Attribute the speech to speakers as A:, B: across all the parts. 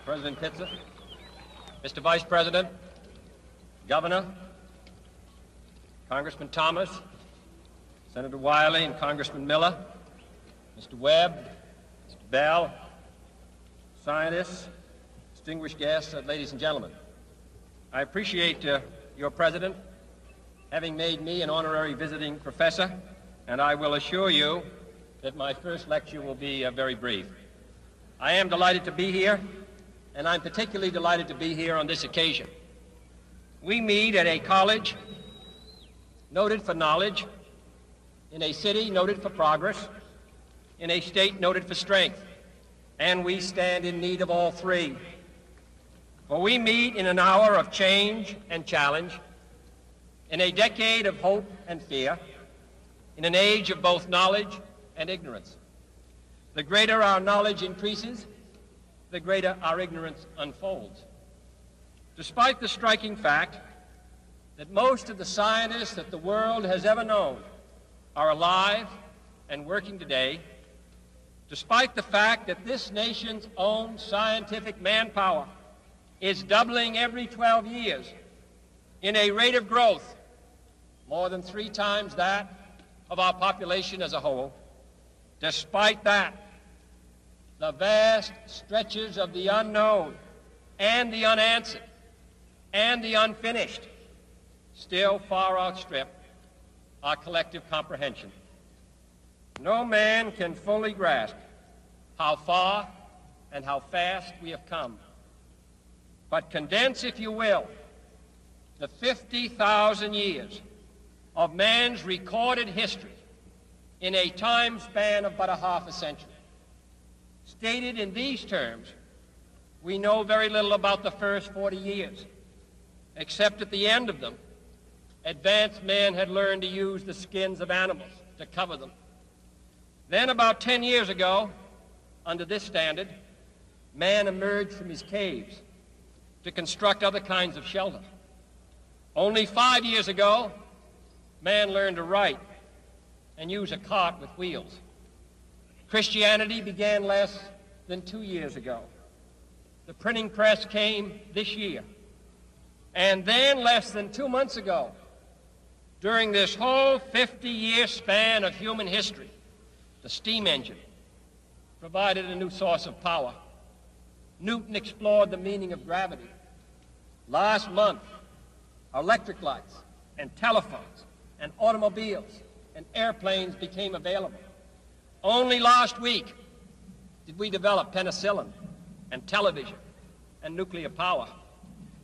A: President Pitzer, Mr. Vice President, Governor, Congressman Thomas, Senator Wiley and Congressman Miller, Mr. Webb, Mr. Bell, scientists, distinguished guests, ladies and gentlemen. I appreciate your President having made me an honorary visiting professor, and I will assure you that my first lecture will be very brief. I am delighted to be here, and I'm particularly delighted to be here on this occasion. We meet at a college noted for knowledge, in a city noted for progress, in a state noted for strength, and we stand in need of all three. For we meet in an hour of change and challenge, in a decade of hope and fear, in an age of both knowledge and ignorance. The greater our knowledge increases, the greater our ignorance unfolds. Despite the striking fact that most of the scientists that the world has ever known are alive and working today, despite the fact that this nation's own scientific manpower is doubling every 12 years in a rate of growth more than 3 times that of our population as a whole, despite that, the vast stretches of the unknown and the unanswered and the unfinished still far outstrip our collective comprehension. No man can fully grasp how far and how fast we have come. But condense, if you will, the 50,000 years of man's recorded history in a time span of but a half a century. Stated in these terms, we know very little about the first 40 years, except at the end of them, advanced man had learned to use the skins of animals to cover them. Then about 10 years ago, under this standard, man emerged from his caves to construct other kinds of shelter. Only 5 years ago, man learned to write and use a cart with wheels. Christianity began less than 2 years ago. The printing press came this year. And then less than 2 months ago, during this whole 50-year span of human history, the steam engine provided a new source of power. Newton explored the meaning of gravity. Last month, electric lights and telephones and automobiles and airplanes became available. Only last week did we develop penicillin and television and nuclear power.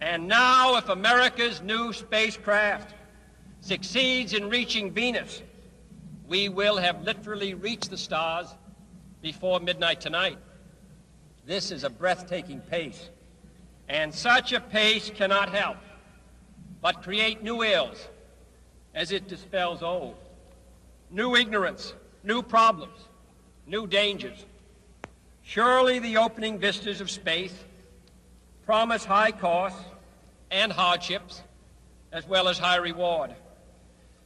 A: And now, if America's new spacecraft succeeds in reaching Venus, we will have literally reached the stars before midnight tonight. This is a breathtaking pace, and such a pace cannot help but create new ills as it dispels old. New ignorance, new problems, new dangers. Surely the opening vistas of space promise high costs and hardships, as well as high reward.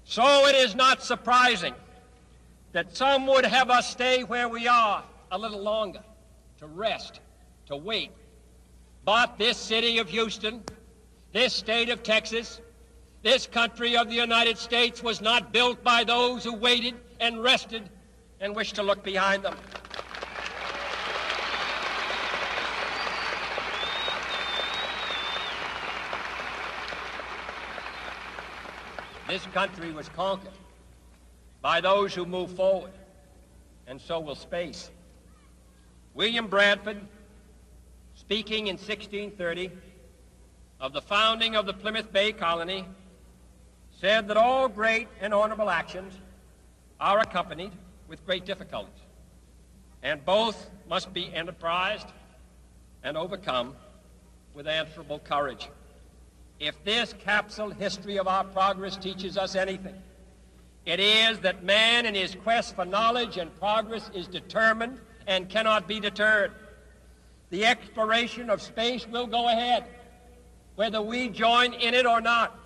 A: So it is not surprising that some would have us stay where we are a little longer, to rest, to wait. But this city of Houston, this state of Texas, this country of the United States was not built by those who waited and rested and wished to look behind them. This country was conquered by those who move forward, and so will space. William Bradford, speaking in 1630 of the founding of the Plymouth Bay Colony, said that all great and honorable actions are accompanied with great difficulties, and both must be enterprised and overcome with answerable courage. If this capsule history of our progress teaches us anything, it is that man in his quest for knowledge and progress is determined and cannot be deterred. The exploration of space will go ahead, whether we join in it or not.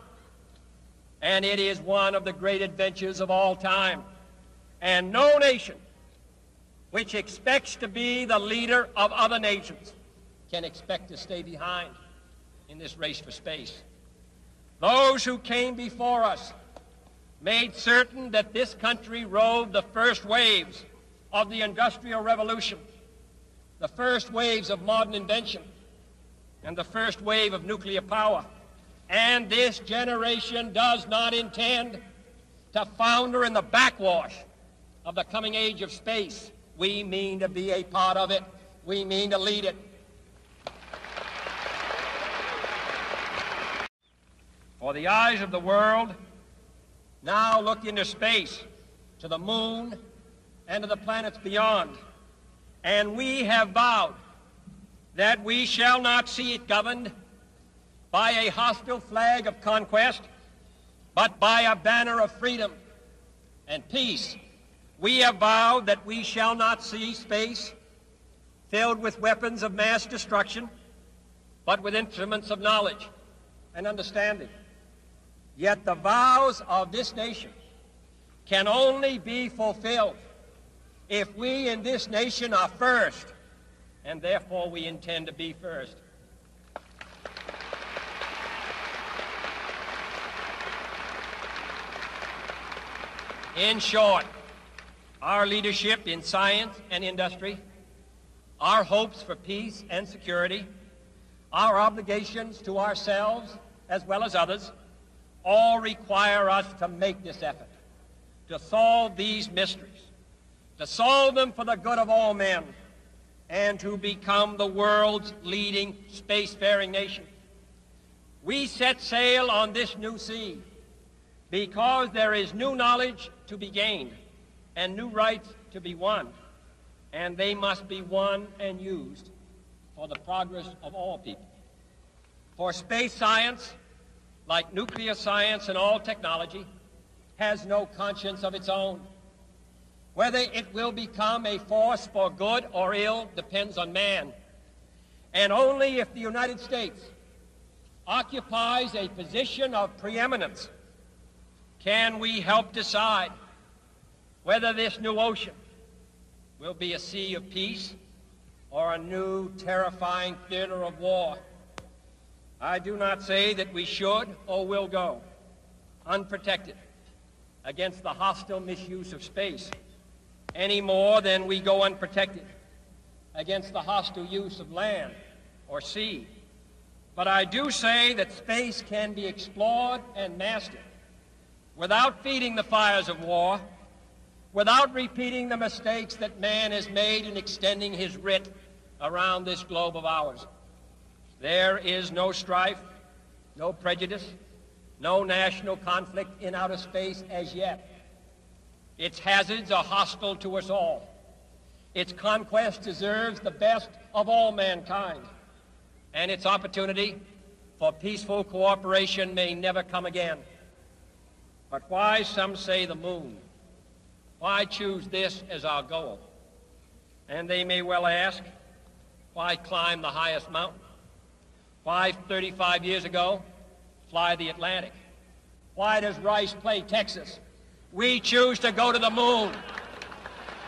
A: And it is one of the great adventures of all time. And no nation which expects to be the leader of other nations can expect to stay behind in this race for space. Those who came before us made certain that this country rode the first waves of the Industrial Revolution, the first waves of modern invention, and the first wave of nuclear power. And this generation does not intend to founder in the backwash of the coming age of space. We mean to be a part of it. We mean to lead it. For the eyes of the world now look into space, to the moon, and to the planets beyond. And we have vowed that we shall not see it governed by a hostile flag of conquest, but by a banner of freedom and peace. We have vowed that we shall not see space filled with weapons of mass destruction, but with instruments of knowledge and understanding. Yet the vows of this nation can only be fulfilled if we in this nation are first, and therefore we intend to be first. In short, our leadership in science and industry, our hopes for peace and security, our obligations to ourselves as well as others, all require us to make this effort, to solve these mysteries, to solve them for the good of all men, and to become the world's leading spacefaring nation. We set sail on this new sea because there is new knowledge to be gained and new rights to be won, and they must be won and used for the progress of all people. For space science, like nuclear science and all technology, has no conscience of its own. Whether it will become a force for good or ill depends on man. And only if the United States occupies a position of preeminence can we help decide whether this new ocean will be a sea of peace or a new terrifying theater of war. I do not say that we should or will go unprotected against the hostile misuse of space any more than we go unprotected against the hostile use of land or sea. But I do say that space can be explored and mastered without feeding the fires of war, without repeating the mistakes that man has made in extending his writ around this globe of ours. There is no strife, no prejudice, no national conflict in outer space as yet. Its hazards are hostile to us all. Its conquest deserves the best of all mankind, and its opportunity for peaceful cooperation may never come again. But why, some say, the moon? Why choose this as our goal? And they may well ask, why climb the highest mountain? Why, 35 years ago, fly the Atlantic? Why does Rice play Texas? We choose to go to the moon.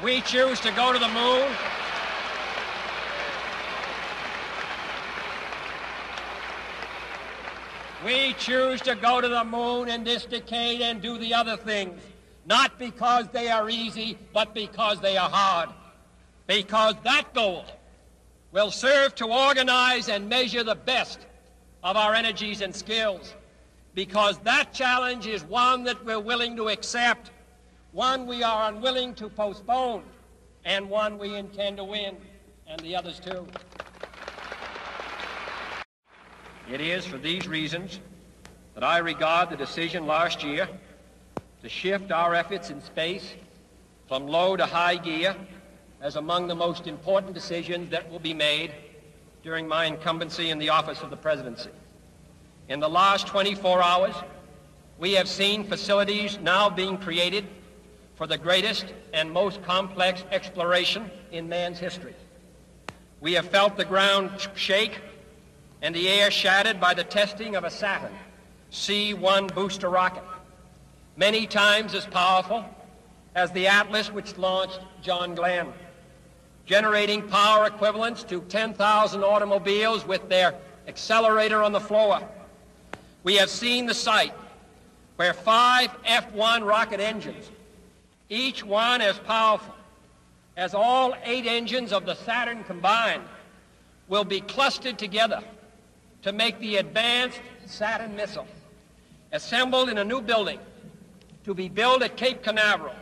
A: We choose to go to the moon. We choose to go to the moon in this decade and do the other things, not because they are easy, but because they are hard. Because that goal will serve to organize and measure the best of our energies and skills. Because that challenge is one that we're willing to accept, one we are unwilling to postpone, and one we intend to win, and the others too. It is for these reasons that I regard the decision last year to shift our efforts in space from low to high gear as among the most important decisions that will be made during my incumbency in the office of the presidency. In the last 24 hours, we have seen facilities now being created for the greatest and most complex exploration in man's history. We have felt the ground shake and the air shattered by the testing of a Saturn C-1 booster rocket, many times as powerful as the Atlas which launched John Glenn. generating power equivalents to 10,000 automobiles with their accelerator on the floor. We have seen the site where 5 F-1 rocket engines, each one as powerful as all 8 engines of the Saturn combined, will be clustered together to make the advanced Saturn missile, assembled in a new building to be built at Cape Canaveral,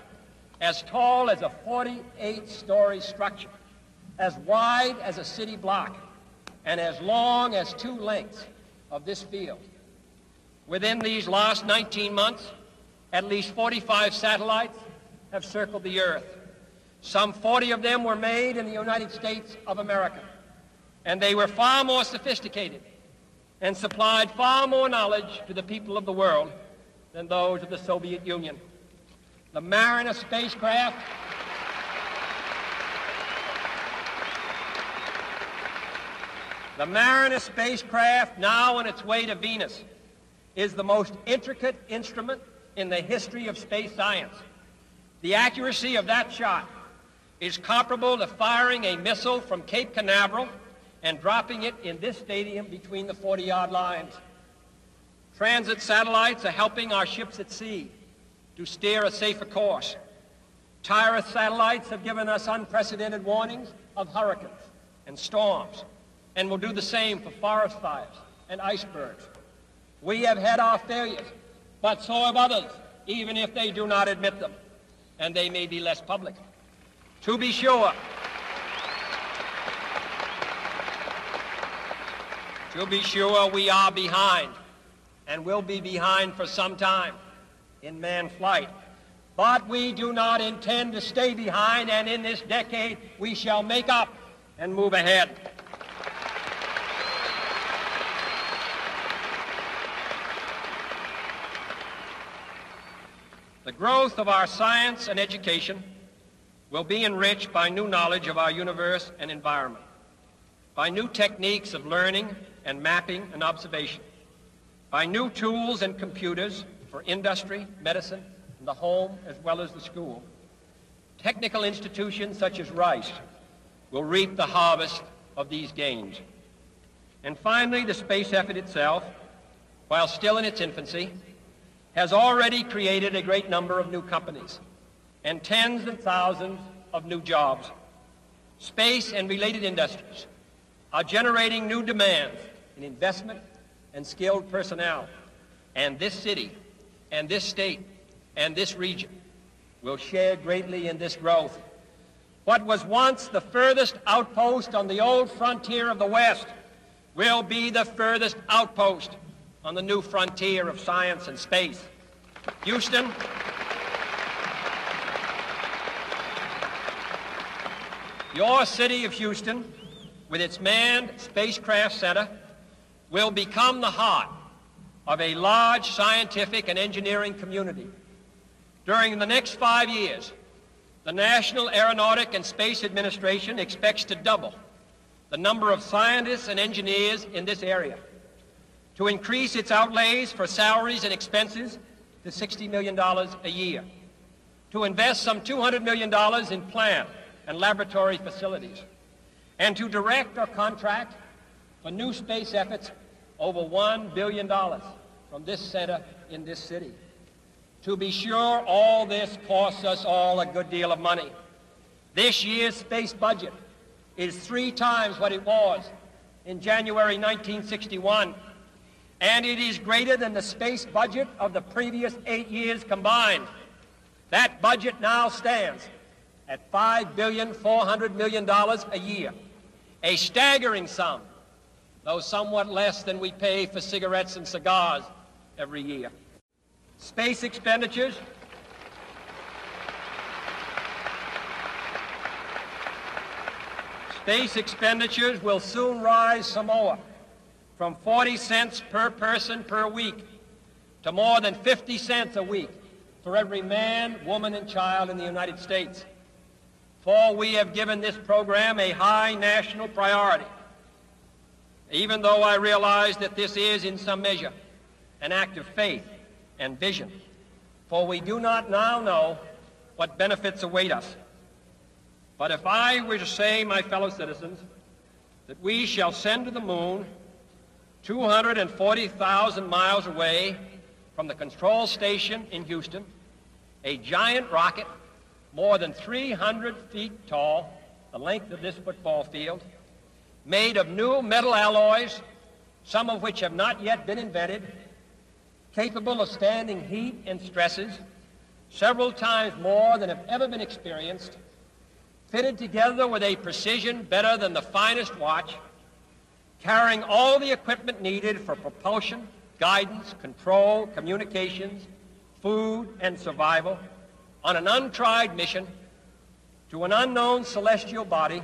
A: as tall as a 48-story structure, as wide as a city block, and as long as 2 lengths of this field. Within these last 19 months, at least 45 satellites have circled the Earth. Some 40 of them were made in the United States of America, and they were far more sophisticated and supplied far more knowledge to the people of the world than those of the Soviet Union. The Mariner spacecraft now on its way to Venus, is the most intricate instrument in the history of space science. The accuracy of that shot is comparable to firing a missile from Cape Canaveral and dropping it in this stadium between the 40-yard lines. Transit satellites are helping our ships at sea to steer a safer course. TIRUS satellites have given us unprecedented warnings of hurricanes and storms, and will do the same for forest fires and icebergs. We have had our failures, but so have others, even if they do not admit them, and they may be less public. To be sure, we are behind, and will be behind for some time, in manned flight. But we do not intend to stay behind, and in this decade we shall make up and move ahead. The growth of our science and education will be enriched by new knowledge of our universe and environment, by new techniques of learning and mapping and observation, by new tools and computers for industry, medicine, and the home as well as the school. Technical institutions such as Rice will reap the harvest of these gains. And finally, the space effort itself, while still in its infancy, has already created a great number of new companies and tens and thousands of new jobs. Space and related industries are generating new demands in investment and skilled personnel, and this city and this state and this region will share greatly in this growth. What was once the furthest outpost on the old frontier of the West will be the furthest outpost on the new frontier of science and space. Houston, your city of Houston, with its manned spacecraft center, will become the heart of a large scientific and engineering community. During the next 5 years, the National Aeronautic and Space Administration expects to double the number of scientists and engineers in this area, to increase its outlays for salaries and expenses to $60 million a year, to invest some $200 million in plant and laboratory facilities, and to direct or contract for new space efforts over $1 billion from this center in this city. To be sure, all this costs us all a good deal of money. This year's space budget is 3 times what it was in January 1961, and it is greater than the space budget of the previous 8 years combined. That budget now stands at $5.4 billion a year, a staggering sum, though somewhat less than we pay for cigarettes and cigars every year. Space expenditures will soon rise some more, from 40 cents per person per week to more than 50 cents a week for every man, woman, and child in the United States. For we have given this program a high national priority, even though I realize that this is, in some measure, an act of faith and vision, for we do not now know what benefits await us. But if I were to say, my fellow citizens, that we shall send to the moon 240,000 miles away from the control station in Houston, a giant rocket more than 300 feet tall, the length of this football field, made of new metal alloys, some of which have not yet been invented, capable of standing heat and stresses several times more than have ever been experienced, fitted together with a precision better than the finest watch, carrying all the equipment needed for propulsion, guidance, control, communications, food, and survival on an untried mission to an unknown celestial body,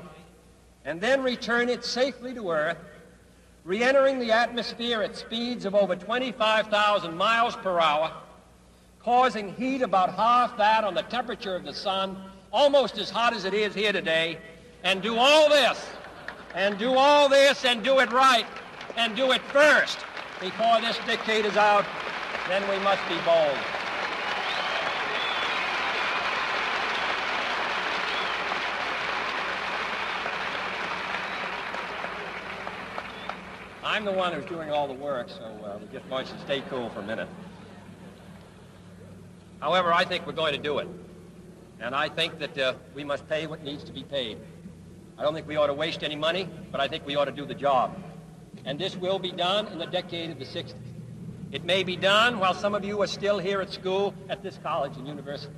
A: and then return it safely to Earth, re-entering the atmosphere at speeds of over 25,000 miles per hour, causing heat about half that on the temperature of the sun, almost as hot as it is here today, and do all this, and do it right, and do it first before this decade is out, then we must be bold. I'm the one who's doing all the work, so we just want you to stay cool for a minute. However, I think we're going to do it. And I think that we must pay what needs to be paid. I don't think we ought to waste any money, but I think we ought to do the job. And this will be done in the decade of the 60s. It may be done while some of you are still here at school at this college and university.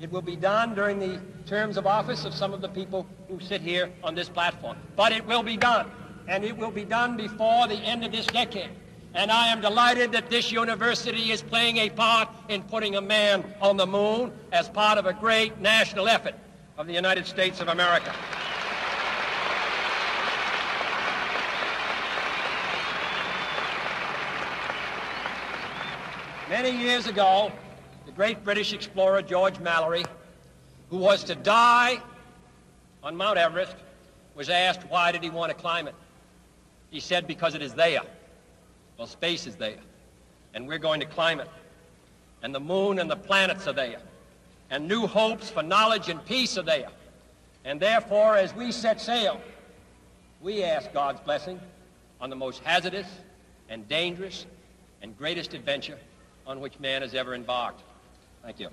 A: It will be done during the terms of office of some of the people who sit here on this platform. But it will be done. And it will be done before the end of this decade. And I am delighted that this university is playing a part in putting a man on the moon as part of a great national effort of the United States of America. Many years ago, the great British explorer George Mallory, who was to die on Mount Everest, was asked why did he want to climb it. He said, because it is there. Well, space is there, and we're going to climb it. And the moon and the planets are there. And new hopes for knowledge and peace are there. And therefore, as we set sail, we ask God's blessing on the most hazardous and dangerous and greatest adventure on which man has ever embarked. Thank you.